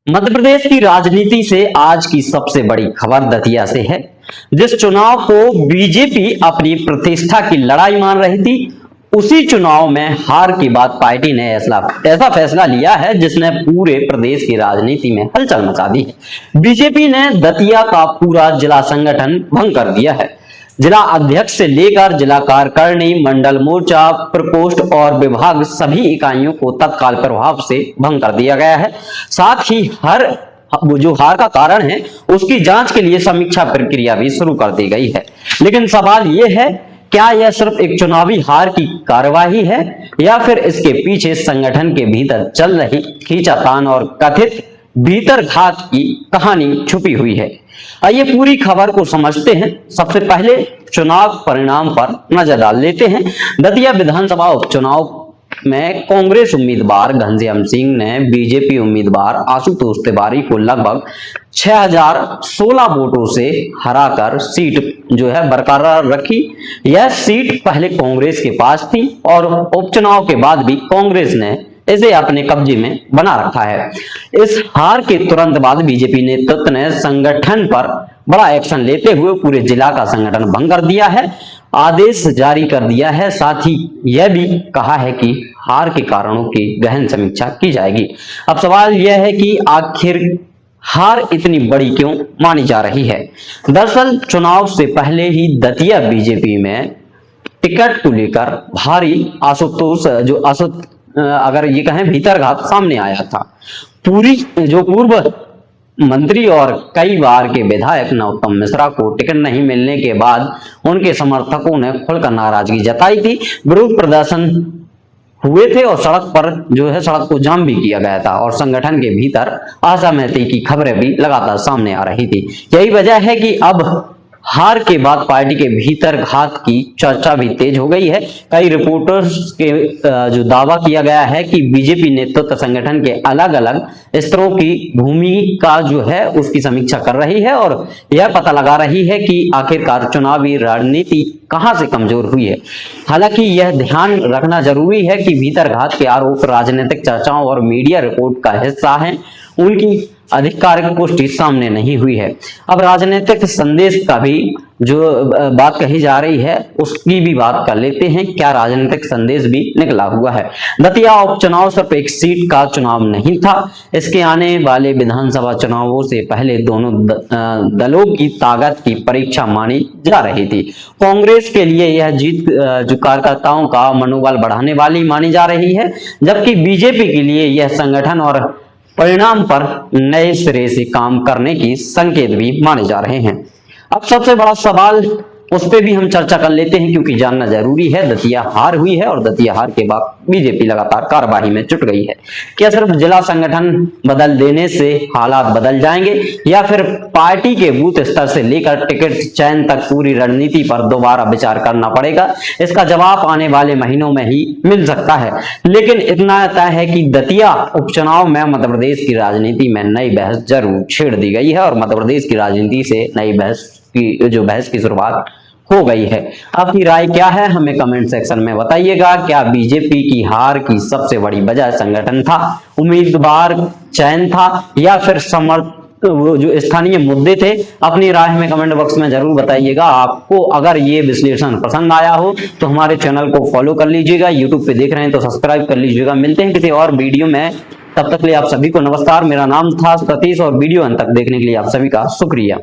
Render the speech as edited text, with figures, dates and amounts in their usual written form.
मध्य प्रदेश की राजनीति से आज की सबसे बड़ी खबर दतिया से है। जिस चुनाव को बीजेपी अपनी प्रतिष्ठा की लड़ाई मान रही थी, उसी चुनाव में हार के बाद पार्टी ने ऐसा फैसला लिया है जिसने पूरे प्रदेश की राजनीति में हलचल मचा दी है। बीजेपी ने दतिया का पूरा जिला संगठन भंग कर दिया है। जिला अध्यक्ष से लेकर जिला कार्यकारिणी, मंडल मोर्चा, प्रकोष्ठ और विभाग सभी इकाइयों को तत्काल प्रभाव से भंग कर दिया गया है। साथ ही जो हार का कारण है उसकी जांच के लिए समीक्षा प्रक्रिया भी शुरू कर दी गई है। लेकिन सवाल यह है, क्या यह सिर्फ एक चुनावी हार की कार्यवाही है या फिर इसके पीछे संगठन के भीतर चल रही खींचातान और कथित भीतरघात की कहानी छुपी हुई है? आइए पूरी खबर को समझते हैं। सबसे पहले चुनाव परिणाम पर नजर डाल लेते हैं। दतिया विधानसभा उपचुनाव में कांग्रेस उम्मीदवार घनश्याम सिंह ने बीजेपी उम्मीदवार आशुतोष तिवारी को लगभग 6016 वोटों से हराकर सीट जो है बरकरार रखी। यह सीट पहले कांग्रेस के पास थी और उपचुनाव के बाद भी कांग्रेस ने इसे अपने कब्जे में बना रखा है। इस हार के तुरंत बाद बीजेपी नेतृत्व ने संगठन पर बड़ा एक्शन लेते हुए पूरे जिला का संगठन भंग कर दिया है, आदेश जारी कर दिया है। साथ ही यह भी कहा है कि हार के कारणों की गहन समीक्षा की जाएगी। अब सवाल यह है कि आखिर हार इतनी बड़ी क्यों मानी जा रही है? दरअसल चुनाव से पहले ही दतिया बीजेपी में टिकट को लेकर भारी अगर ये कहें भीतरघात सामने आया था। पूर्व मंत्री और कई बार के विधायक नरोत्तम मिश्रा को टिकट नहीं मिलने के बाद उनके समर्थकों ने खुलकर नाराजगी जताई थी। विरोध प्रदर्शन हुए थे और सड़क को जाम भी किया गया था और संगठन के भीतर असहमति की खबरें भी लगातार सामने आ रही थी। यही वजह है कि अब हार के बाद पार्टी के भीतर घात की चर्चा भी तेज हो गई है। कई रिपोर्टर्स के जो दावा किया गया है कि बीजेपी नेतृत्व संगठन के अलग अलग स्तरों की भूमिका जो है उसकी समीक्षा कर रही है और यह पता लगा रही है कि आखिरकार चुनावी रणनीति कहां से कमजोर हुई है। हालांकि यह ध्यान रखना जरूरी है कि भीतर घात के आरोप राजनीतिक चर्चाओं और मीडिया रिपोर्ट का हिस्सा हैं, उनकी आधिकारिक पुष्टि सामने नहीं हुई है। अब राजनीतिक संदेश का भी जो बात कही जा रही है उसकी भी बात कर लेते हैं। क्या राजनीतिक संदेश भी निकला हुआ है? दतिया उपचुनाव सिर्फ एक सीट का चुनाव नहीं था, इसके आने वाले विधानसभा चुनावों से पहले दोनों दलों की ताकत की परीक्षा मानी जा रही थी। कांग्रेस के लिए यह जीत जो कार्यकर्ताओं का मनोबल बढ़ाने वाली मानी जा रही है, जबकि बीजेपी के लिए यह संगठन और परिणाम पर नए सिरे से काम करने की संकेत भी माने जा रहे हैं। अब सबसे बड़ा सवाल उस पे भी हम चर्चा कर लेते हैं क्योंकि जानना जरूरी है। दतिया हार हुई है और दतिया हार के बाद बीजेपी लगातार कार्यवाही में जुट गई है। क्या सिर्फ जिला संगठन बदल देने से हालात बदल जाएंगे या फिर पार्टी के बूथ स्तर से लेकर टिकट चयन तक पूरी रणनीति पर दोबारा विचार करना पड़ेगा? इसका जवाब आने वाले महीनों में ही मिल सकता है। लेकिन इतना तय है कि दतिया उपचुनाव में मध्य प्रदेश की राजनीति में नई बहस जरूर छेड़ दी गई है और मध्य प्रदेश की राजनीति से नई बहस की शुरुआत हो गई है। आपकी राय क्या है, हमें कमेंट सेक्शन में बताइएगा। क्या बीजेपी की हार की सबसे बड़ी वजह संगठन था, उम्मीदवार चयन था या फिर जो स्थानीय मुद्दे थे? अपनी राय हमें कमेंट बॉक्स में जरूर बताइएगा। आपको अगर ये विश्लेषण पसंद आया हो तो हमारे चैनल को फॉलो कर लीजिएगा। यूट्यूब पे देख रहे हैं तो सब्सक्राइब कर लीजिएगा। मिलते हैं किसी और वीडियो में, तब तक के लिए आप सभी को नमस्कार। मेरा नाम था सतीश और वीडियो अंत तक देखने के लिए आप सभी का शुक्रिया।